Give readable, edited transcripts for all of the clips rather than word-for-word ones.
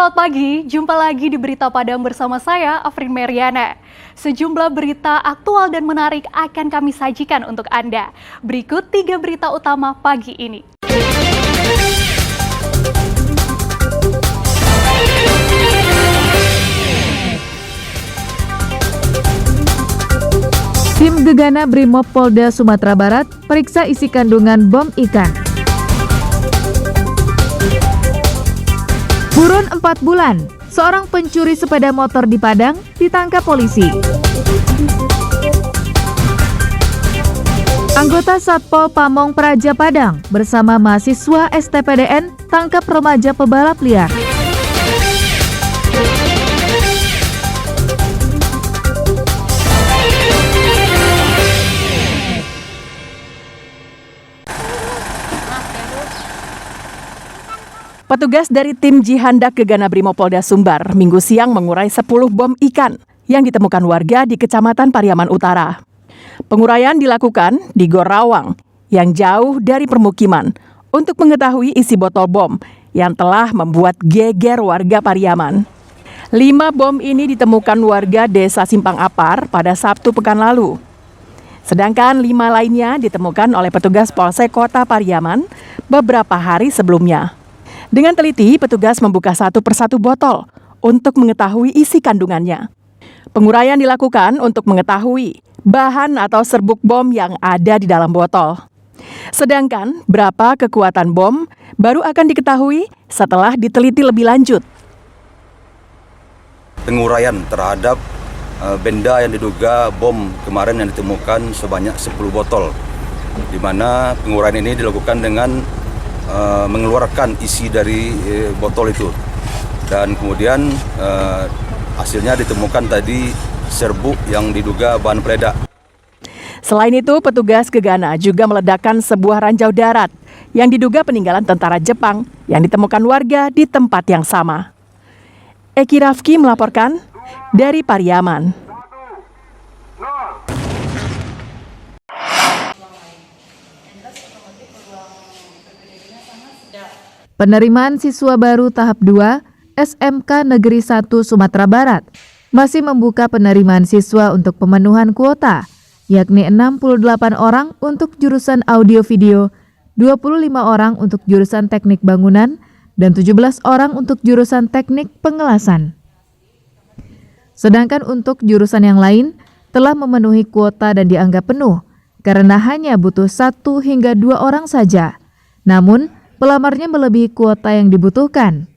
Selamat pagi, jumpa lagi di Berita Padang bersama saya, Afrin Meriana. Sejumlah berita aktual dan menarik akan kami sajikan untuk Anda. Berikut 3 berita utama pagi ini. Tim Gegana Brimob Polda Sumatera Barat periksa isi kandungan bom ikan. Buron 4 bulan, seorang pencuri sepeda motor di Padang ditangkap polisi. Anggota Satpol Pamong Praja Padang bersama mahasiswa STPDN tangkap remaja pebalap liar. Petugas dari tim Jihandak Gegana Brimob Polda Sumbar Minggu siang mengurai 10 bom ikan yang ditemukan warga di Kecamatan Pariaman Utara. Penguraian dilakukan di Gor Rawang yang jauh dari permukiman untuk mengetahui isi botol bom yang telah membuat geger warga Pariaman. 5 bom ini ditemukan warga Desa Simpang Apar pada Sabtu pekan lalu. Sedangkan 5 lainnya ditemukan oleh petugas Polsek Kota Pariaman beberapa hari sebelumnya. Dengan teliti, petugas membuka satu persatu botol untuk mengetahui isi kandungannya. Penguraian dilakukan untuk mengetahui bahan atau serbuk bom yang ada di dalam botol. Sedangkan berapa kekuatan bom baru akan diketahui setelah diteliti lebih lanjut. Penguraian terhadap benda yang diduga bom kemarin yang ditemukan sebanyak 10 botol, di mana penguraian ini dilakukan dengan mengeluarkan isi dari botol itu, dan kemudian hasilnya ditemukan tadi serbuk yang diduga bahan peledak. Selain itu, petugas Gegana juga meledakkan sebuah ranjau darat yang diduga peninggalan tentara Jepang yang ditemukan warga di tempat yang sama. Eki Rafki melaporkan dari Pariaman. Penerimaan siswa baru tahap 2 SMK Negeri 1 Sumatera Barat masih membuka penerimaan siswa untuk pemenuhan kuota, yakni 68 orang untuk jurusan audio video, 25 orang untuk jurusan teknik bangunan, dan 17 orang untuk jurusan teknik pengelasan. Sedangkan untuk jurusan yang lain telah memenuhi kuota dan dianggap penuh karena hanya butuh 1 hingga 2 orang saja. Namun, pelamarnya melebihi kuota yang dibutuhkan.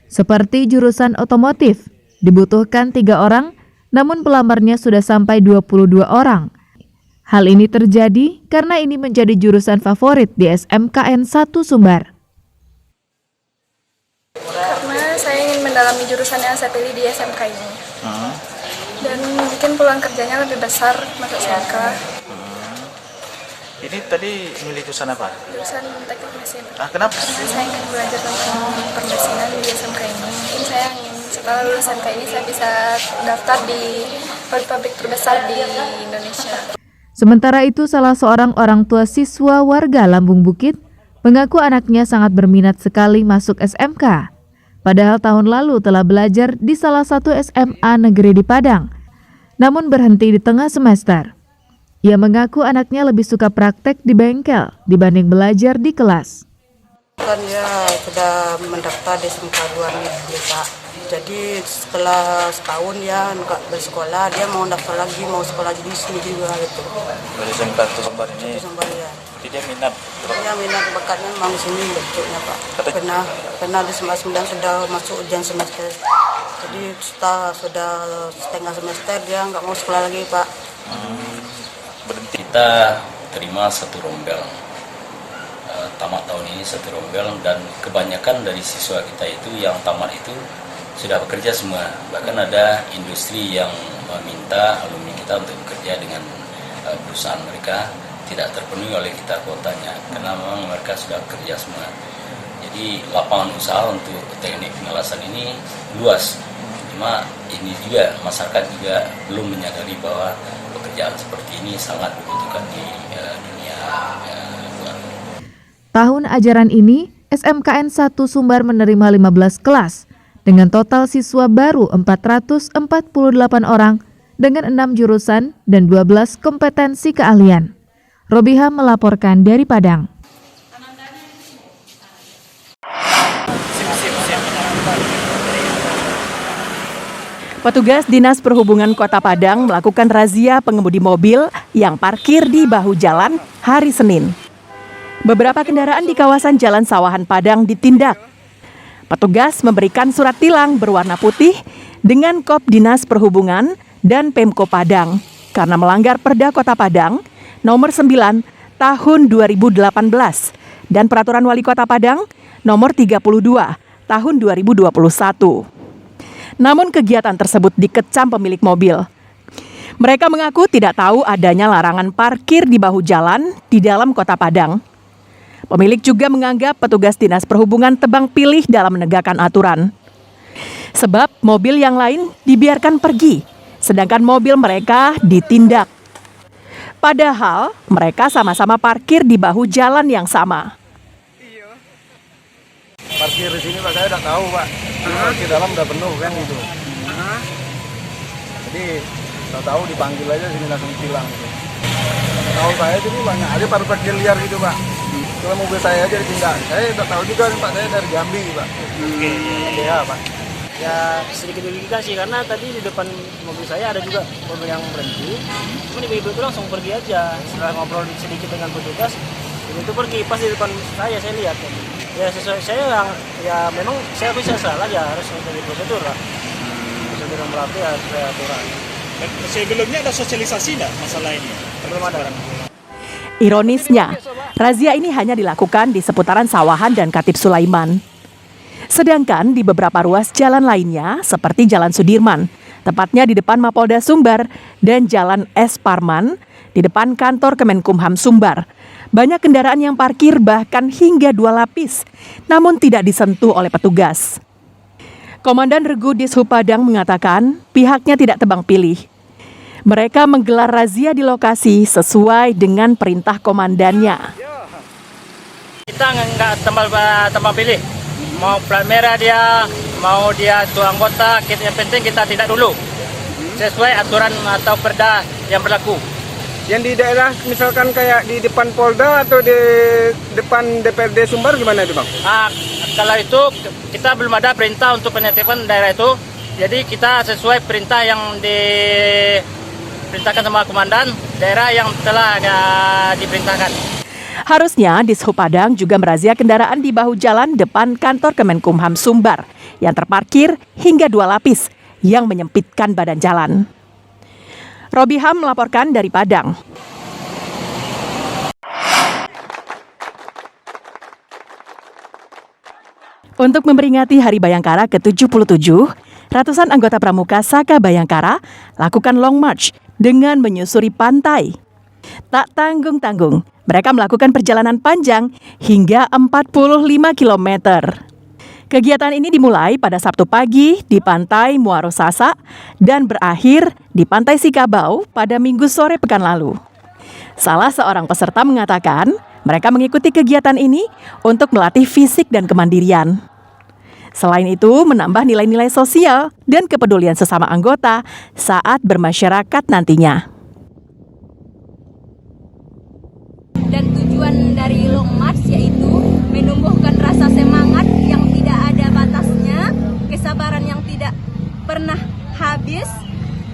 Seperti jurusan otomotif, dibutuhkan 3 orang, namun pelamarnya sudah sampai 22 orang. Hal ini terjadi karena ini menjadi jurusan favorit di SMKN 1 Sumbar. Karena saya ingin mendalami jurusan yang saya pilih di SMK ini. Dan mungkin peluang kerjanya lebih besar masuk SMK. Ini tadi milih jurusan apa? Jurusan teknik mesin. Kenapa? Karena saya ingin belajar tentang permesinan di SMK ini. Mungkin saya ingin setelah lulus SMK ini saya bisa daftar di pabrik-pabrik terbesar di Indonesia. Sementara itu, salah seorang orang tua siswa warga Lambung Bukit mengaku anaknya sangat berminat sekali masuk SMK. Padahal tahun lalu telah belajar di salah satu SMA negeri di Padang, namun berhenti di tengah semester. Ia mengaku anaknya lebih suka praktek di bengkel dibanding belajar di kelas. Kan ya sudah mendaftar di SMK 2 nih Pak. Jadi setelah setahun ya nggak bersekolah, dia mau daftar lagi, mau sekolah di sini juga gitu. Dari SMK itu Sumbar ini. Sumbar ya. Jadi dia minat. Ya minat bakatnya memang di sini bentuknya Pak. Pernah di semester 9 sudah masuk ujian semester. Jadi sudah setengah semester dia nggak mau sekolah lagi Pak. Kita terima satu rombel, tamat tahun ini satu rombel, dan kebanyakan dari siswa kita itu yang tamat itu sudah bekerja semua. Bahkan ada industri yang meminta alumni kita untuk bekerja dengan perusahaan mereka, tidak terpenuhi oleh kita kuotanya karena memang mereka sudah bekerja semua. Jadi lapangan usaha untuk teknik pengelasan ini luas. Cuma ini juga masyarakat juga belum menyadari bahwa pekerjaan seperti ini sangat dibutuhkan di dunia luar. Tahun ajaran ini, SMKN 1 Sumbar menerima 15 kelas dengan total siswa baru 448 orang dengan 6 jurusan dan 12 kompetensi keahlian. Robiha melaporkan dari Padang. Petugas Dinas Perhubungan Kota Padang melakukan razia pengemudi mobil yang parkir di bahu jalan hari Senin. Beberapa kendaraan di kawasan Jalan Sawahan Padang ditindak. Petugas memberikan surat tilang berwarna putih dengan kop Dinas Perhubungan dan Pemko Padang karena melanggar Perda Kota Padang nomor 9 tahun 2018 dan Peraturan Wali Kota Padang nomor 32 tahun 2021. Namun kegiatan tersebut dikecam pemilik mobil. Mereka mengaku tidak tahu adanya larangan parkir di bahu jalan di dalam Kota Padang. Pemilik juga menganggap petugas Dinas Perhubungan tebang pilih dalam menegakkan aturan. Sebab mobil yang lain dibiarkan pergi, sedangkan mobil mereka ditindak. Padahal mereka sama-sama parkir di bahu jalan yang sama. Parkir di sini Pak, saya udah tahu Pak. Parkir dalam udah penuh kan gitu. Jadi tahu dipanggil aja sini langsung tilang gitu. Tahu saya jadi banyak aja parkir liar gitu Pak. Kalau mobil saya aja ditindak. Saya udah tahu juga Pak, saya dari Jambi Pak. Ya Pak. Ya sedikit dirugikan sih karena tadi di depan mobil saya ada juga mobil yang berhenti. Cuma ibu-ibu itu langsung pergi aja. Setelah ngobrol sedikit dengan petugas, itu pergi pas di depan saya lihat. Ya sesuai saya yang ya memang saya bisa salah ya harus mencari prosedur lah. Prosedur yang berarti ya sesuai aturan. Sebelumnya ada sosialisasi nggak masalah ini? Belum ada. Ironisnya, razia ini hanya dilakukan di seputaran Sawahan dan Khatib Sulaiman. Sedangkan di beberapa ruas jalan lainnya seperti Jalan Sudirman, tepatnya di depan Mapolda Sumbar, dan Jalan S. Parman, di depan kantor Kemenkumham Sumbar, banyak kendaraan yang parkir bahkan hingga 2 lapis, namun tidak disentuh oleh petugas. Komandan Regu Dishub Padang mengatakan pihaknya tidak tebang pilih. Mereka menggelar razia di lokasi sesuai dengan perintah komandannya. Kita nggak tembak pilih. Mau plat merah dia, mau dia itu anggota, yang penting kita tidak dulu. Sesuai aturan atau perda yang berlaku. Yang di daerah misalkan kayak di depan Polda atau di depan DPRD Sumbar gimana itu Bang? Kalau itu kita belum ada perintah untuk penertiban daerah itu. Jadi kita sesuai perintah yang diperintahkan sama komandan daerah yang telah diperintahkan. Harusnya Dishub Padang juga merazia kendaraan di bahu jalan depan kantor Kemenkumham Sumbar yang terparkir hingga 2 lapis yang menyempitkan badan jalan. Robiha melaporkan dari Padang. Untuk memperingati Hari Bayangkara ke-77, ratusan anggota Pramuka Saka Bayangkara lakukan long march dengan menyusuri pantai. Tak tanggung-tanggung, mereka melakukan perjalanan panjang hingga 45 km. Kegiatan ini dimulai pada Sabtu pagi di Pantai Muaro Sasa dan berakhir di Pantai Sikabau pada Minggu sore pekan lalu. Salah seorang peserta mengatakan mereka mengikuti kegiatan ini untuk melatih fisik dan kemandirian. Selain itu, menambah nilai-nilai sosial dan kepedulian sesama anggota saat bermasyarakat nantinya. Dan tujuan dari long march yaitu menumbuhkan rasa semangat yang tidak ada batasnya, kesabaran yang tidak pernah habis,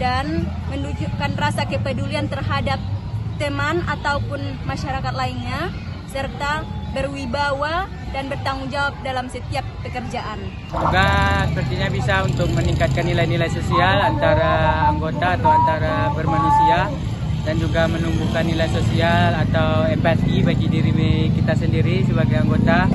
dan menunjukkan rasa kepedulian terhadap teman ataupun masyarakat lainnya, serta berwibawa dan bertanggung jawab dalam setiap pekerjaan. Semoga sepertinya bisa untuk meningkatkan nilai-nilai sosial antara anggota atau antara bermanusia, dan juga menumbuhkan nilai sosial atau empati bagi diri kita sendiri sebagai anggota.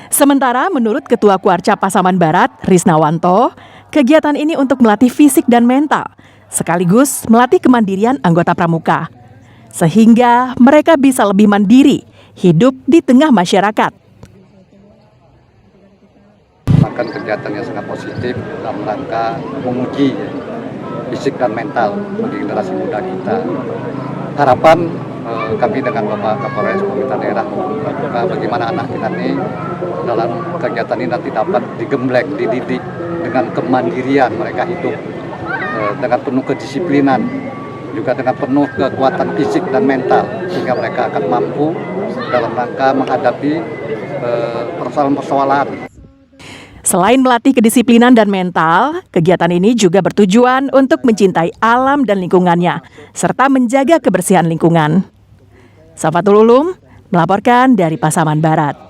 Sementara menurut Ketua Kuarca Pasaman Barat, Risnawanto, kegiatan ini untuk melatih fisik dan mental, sekaligus melatih kemandirian anggota pramuka, sehingga mereka bisa lebih mandiri hidup di tengah masyarakat. Makan kegiatan yang sangat positif dalam rangka menguji fisik dan mental bagi generasi muda kita. Harapan kami dengan Bapak Kapolres Pemerintah Daerah bagaimana anak kita ini dalam kegiatan ini nanti dapat digembleng, dididik dengan kemandirian mereka hidup dengan penuh kedisiplinan, juga dengan penuh kekuatan fisik dan mental, sehingga mereka akan mampu dalam rangka menghadapi persoalan-persoalan. Selain melatih kedisiplinan dan mental, kegiatan ini juga bertujuan untuk mencintai alam dan lingkungannya, serta menjaga kebersihan lingkungan. Safatul Ulum melaporkan dari Pasaman Barat.